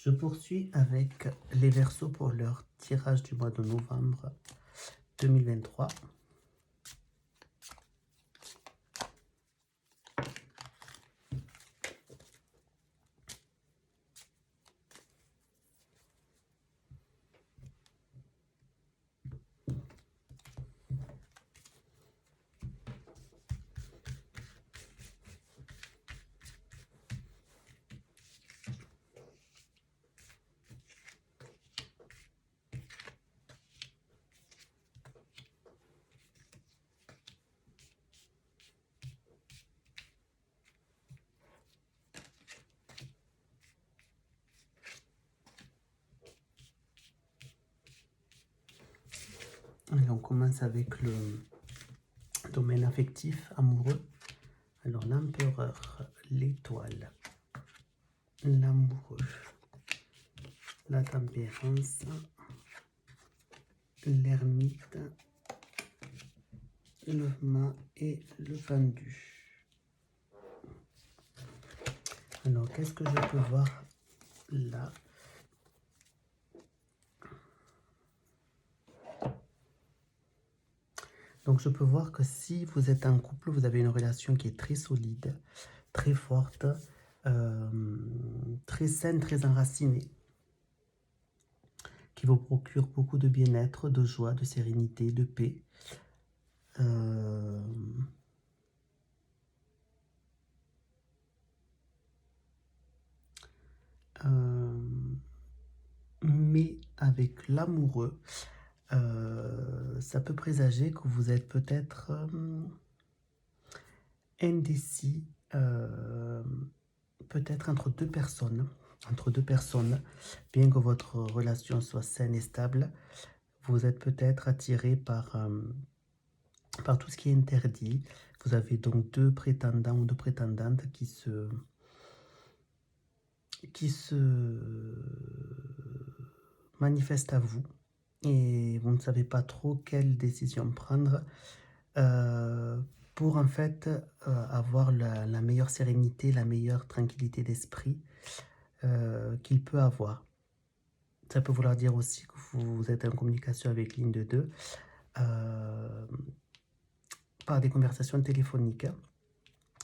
Je poursuis avec les Verseaux pour leur tirage du mois de novembre 2023. Et on commence avec le domaine affectif, amoureux. Alors l'empereur, l'étoile, l'amoureux, la tempérance, l'ermite, le mât et le pendu. Alors qu'est-ce que je peux voir là? Donc je peux voir que si vous êtes en couple, vous avez une relation qui est très solide, très forte, très saine, très enracinée, qui vous procure beaucoup de bien-être, de joie, de sérénité, de paix. Mais avec l'amoureux, ça peut présager que vous êtes peut-être indécis, peut-être entre deux personnes, bien que votre relation soit saine et stable, vous êtes peut-être attiré par tout ce qui est interdit. Vous avez donc deux prétendants ou deux prétendantes qui se manifestent à vous et vous ne savez pas trop quelle décision prendre pour en fait avoir la meilleure sérénité, la meilleure tranquillité d'esprit qu'il peut avoir. Ça peut vouloir dire aussi que vous êtes en communication avec l'une de deux par des conversations téléphoniques.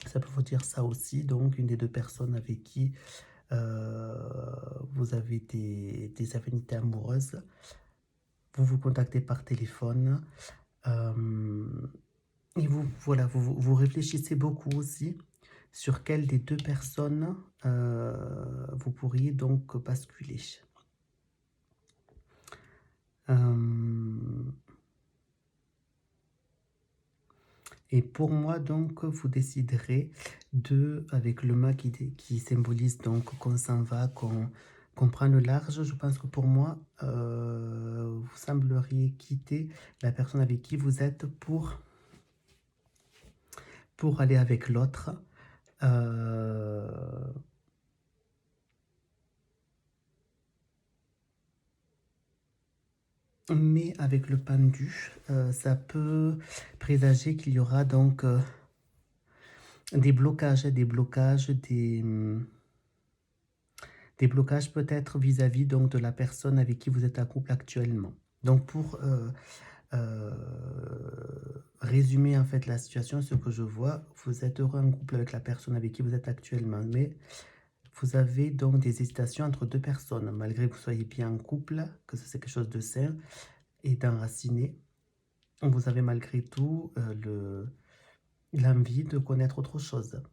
Ça peut vous dire ça aussi, donc une des deux personnes avec qui vous avez des affinités amoureuses. Vous vous contactez par téléphone et vous réfléchissez beaucoup aussi sur quelle des deux personnes vous pourriez donc basculer. Et pour moi, donc, vous déciderez avec le mât qui symbolise donc qu'on s'en va, qu'on prend le large. Je pense que pour moi, vous sembleriez quitter la personne avec qui vous êtes pour aller avec l'autre. Mais avec le pendu, ça peut présager qu'il y aura donc des blocages, des blocages peut-être vis-à-vis donc de la personne avec qui vous êtes en couple actuellement. Donc pour résumer en fait la situation, ce que je vois, vous êtes heureux en couple avec la personne avec qui vous êtes actuellement, mais vous avez donc des hésitations entre deux personnes, malgré que vous soyez bien en couple, que c'est quelque chose de sain et d'enraciné. Vous avez malgré tout l'envie de connaître autre chose.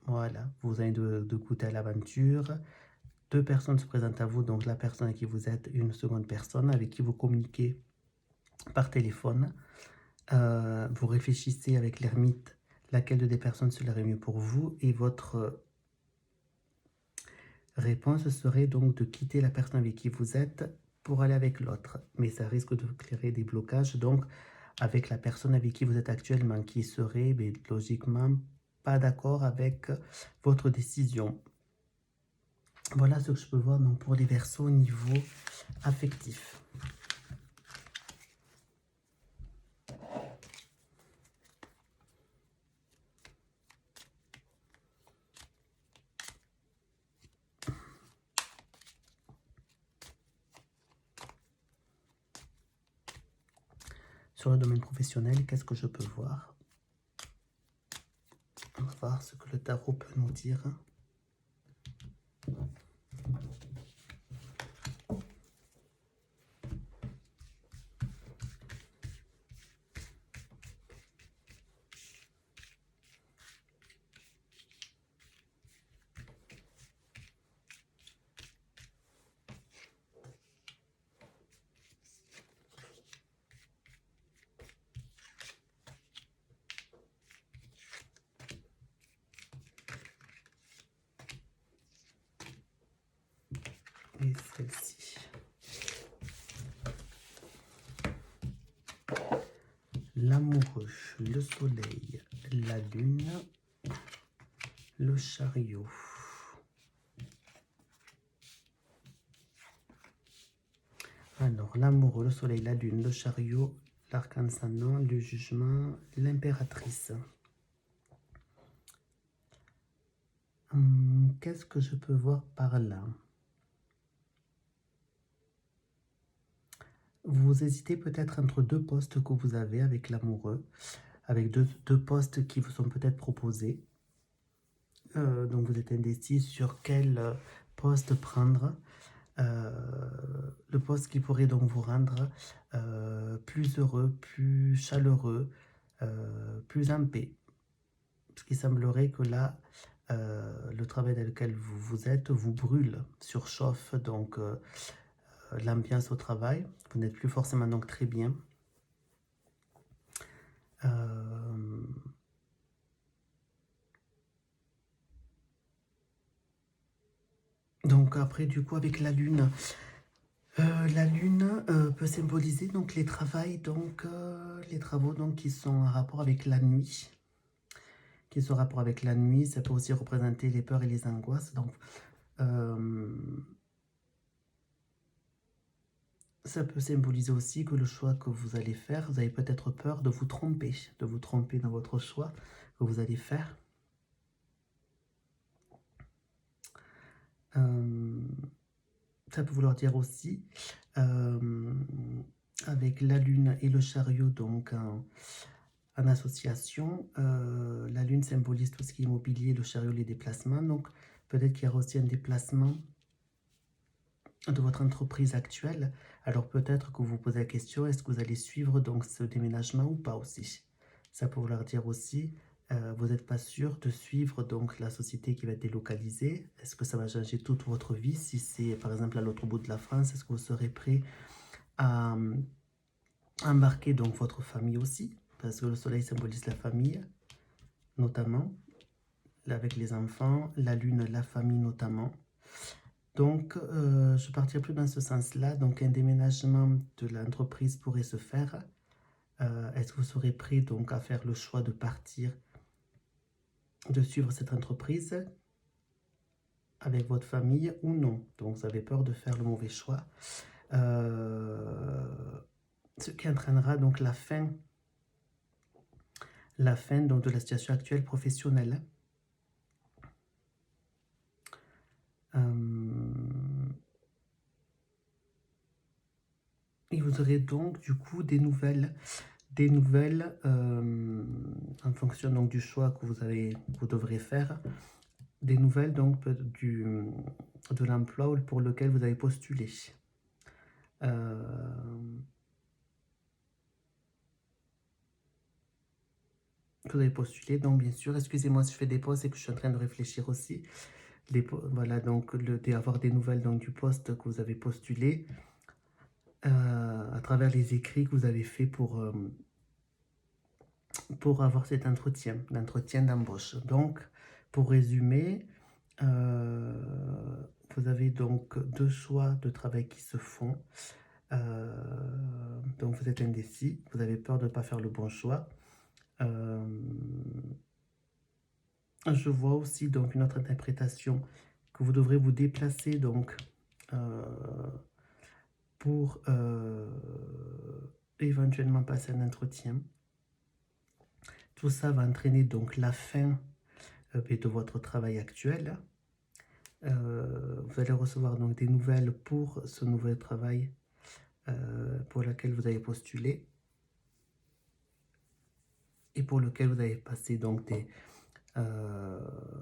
Voilà, vous avez de goûter à l'aventure. Deux personnes se présentent à vous, donc la personne avec qui vous êtes, une seconde personne avec qui vous communiquez par téléphone. Vous réfléchissez avec l'ermite laquelle de des personnes serait mieux pour vous et votre réponse serait donc de quitter la personne avec qui vous êtes pour aller avec l'autre. Mais ça risque de créer des blocages donc avec la personne avec qui vous êtes actuellement qui serait logiquement pas d'accord avec votre décision. Voilà ce que je peux voir donc pour les Verseaux au niveau affectif. Sur le domaine professionnel, qu'est-ce que je peux voir? On va voir ce que le tarot peut nous dire. Et celle-ci. L'amoureux, le soleil, la lune, le chariot. Alors, l'amoureux, le soleil, la lune, le chariot, l'arcane ascendant, le jugement, l'impératrice. Qu'est-ce que je peux voir par là? Vous hésitez peut-être entre deux postes que vous avez avec l'amoureux, avec deux postes qui vous sont peut-être proposés. Donc vous êtes indécis sur quel poste prendre. Le poste qui pourrait donc vous rendre plus heureux, plus chaleureux, plus en paix. Parce qu'il semblerait que là, le travail dans lequel vous êtes vous brûle, surchauffe donc l'ambiance au travail. Vous n'êtes plus forcément donc très bien. Donc après du coup avec la lune peut symboliser donc les travaux donc qui sont en rapport avec la nuit. Ça peut aussi représenter les peurs et les angoisses. Donc ça peut symboliser aussi que le choix que vous allez faire, vous avez peut-être peur de vous tromper dans votre choix que vous allez faire. Ça peut vouloir dire aussi, avec la lune et le chariot, donc en association, la lune symbolise tout ce qui est immobilier, le chariot les déplacements. Donc peut-être qu'il y aura aussi un déplacement de votre entreprise actuelle. Alors peut-être que vous vous posez la question, est-ce que vous allez suivre donc ce déménagement ou pas aussi? Ça peut vouloir dire aussi, vous n'êtes pas sûr de suivre donc la société qui va être délocalisée. Est-ce que ça va changer toute votre vie? Si c'est par exemple à l'autre bout de la France, est-ce que vous serez prêt à embarquer donc votre famille aussi? Parce que le soleil symbolise la famille, notamment, avec les enfants, la lune, la famille notamment. Donc, je partirai plus dans ce sens-là. Donc, un déménagement de l'entreprise pourrait se faire. Est-ce que vous serez prêt donc à faire le choix de partir, de suivre cette entreprise avec votre famille ou non? Donc, vous avez peur de faire le mauvais choix. Ce qui entraînera donc la fin donc, de la situation actuelle professionnelle. Et vous aurez donc du coup des nouvelles en fonction donc du choix que vous devrez faire, des nouvelles donc de l'emploi pour lequel vous avez postulé. Vous avez postulé, donc bien sûr, excusez-moi si je fais des pauses, c'est que je suis en train de réfléchir aussi. Voilà, donc avoir des nouvelles donc, du poste que vous avez postulé à travers les écrits que vous avez fait pour avoir cet l'entretien d'embauche. Donc, pour résumer, vous avez donc deux choix de travail qui se font. Donc, vous êtes indécis, vous avez peur de ne pas faire le bon choix. Je vois aussi donc une autre interprétation que vous devrez vous déplacer donc pour éventuellement passer un entretien. Tout ça va entraîner donc la fin de votre travail actuel. Vous allez recevoir donc des nouvelles pour ce nouvel travail pour lequel vous avez postulé. et pour lequel vous avez passé donc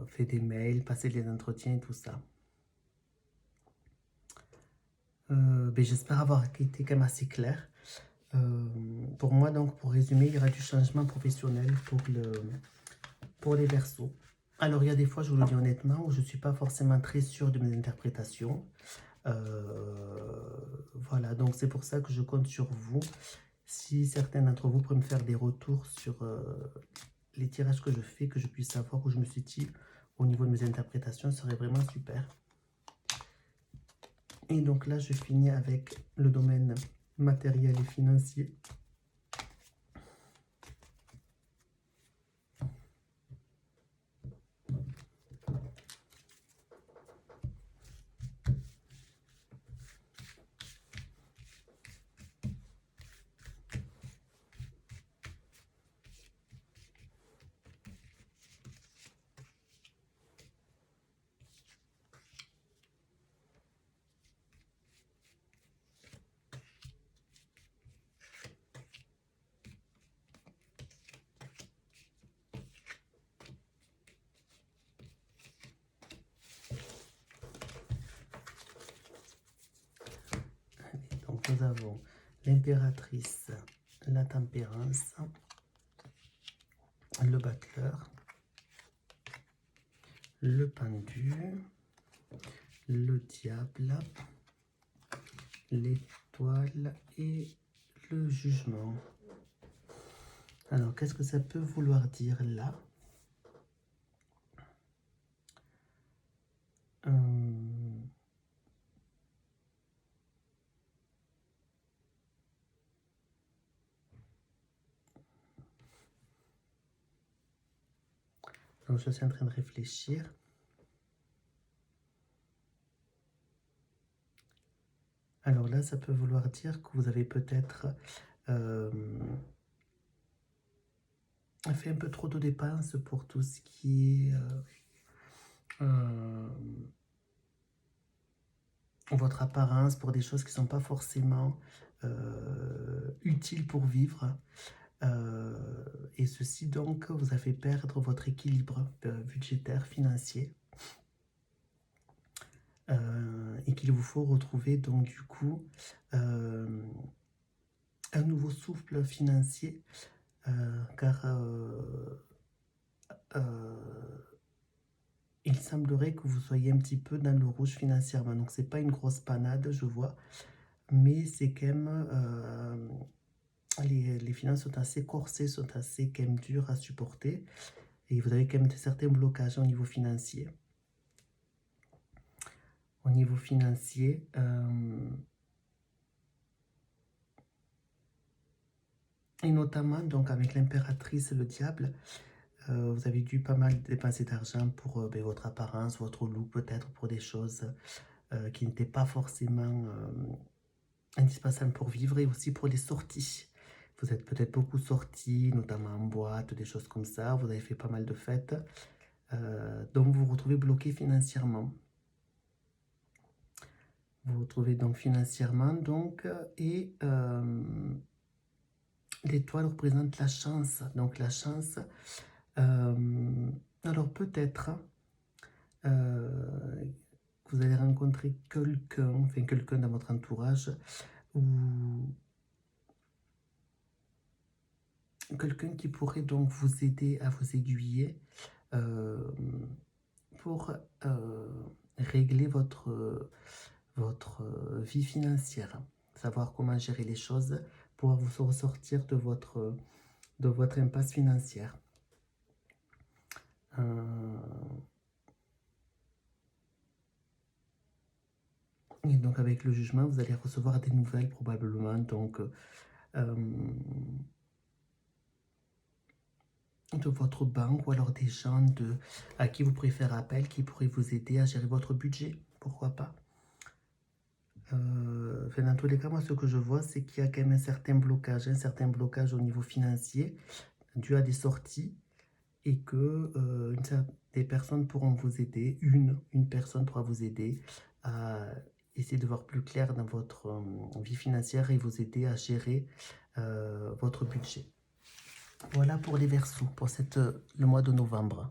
fait des mails, passé des entretiens et tout ça. J'espère avoir été quand même assez clair. Pour moi, donc, pour résumer, il y aura du changement professionnel pour les Verseaux. Alors, il y a des fois, je vous le dis honnêtement, où je ne suis pas forcément très sûr de mes interprétations. Voilà, donc c'est pour ça que je compte sur vous. Si certains d'entre vous pourraient me faire des retours sur les tirages que je fais, que je puisse savoir où je me situe au niveau de mes interprétations, ce serait vraiment super. Et donc là, je finis avec le domaine matériel et financier. Donc nous avons l'impératrice, la tempérance, le battleur, le pendu, le diable, l'étoile et le jugement. Alors, qu'est-ce que ça peut vouloir dire là? Donc, je suis en train de réfléchir. Alors là, ça peut vouloir dire que vous avez peut-être fait un peu trop de dépenses pour tout ce qui est votre apparence, pour des choses qui ne sont pas forcément utiles pour vivre. Et ceci donc vous a fait perdre votre équilibre budgétaire, financier. Et qu'il vous faut retrouver donc du coup un nouveau souffle financier car il semblerait que vous soyez un petit peu dans le rouge financièrement. Donc c'est pas une grosse panade, je vois, mais c'est quand même les finances sont assez corsées, sont assez quand même dures à supporter et vous avez quand même certains blocages au niveau financier. Au niveau financier, et notamment donc avec l'impératrice et le diable, vous avez dû pas mal dépenser d'argent pour votre apparence, votre look, peut-être pour des choses qui n'étaient pas forcément indispensables pour vivre, et aussi pour les sorties. Vous êtes peut-être beaucoup sortis, notamment en boîte, des choses comme ça. Vous avez fait pas mal de fêtes. Donc vous vous retrouvez bloqué financièrement. Vous vous retrouvez donc financièrement, donc, et l'étoile représente la chance. Donc la chance, alors peut-être vous allez rencontrer quelqu'un, enfin quelqu'un dans votre entourage, ou quelqu'un qui pourrait donc vous aider à vous aiguiller pour régler votre vie financière, savoir comment gérer les choses, pouvoir vous ressortir de votre impasse financière. Et donc avec le jugement, vous allez recevoir des nouvelles probablement, donc de votre banque, ou alors des gens à qui vous pourrez faire appel, qui pourraient vous aider à gérer votre budget, pourquoi pas. Dans tous les cas, moi ce que je vois, c'est qu'il y a quand même un certain blocage au niveau financier dû à des sorties, et que des personnes pourront vous aider, une personne pourra vous aider à essayer de voir plus clair dans votre vie financière et vous aider à gérer votre budget. Voilà pour les Verseaux, pour le mois de novembre.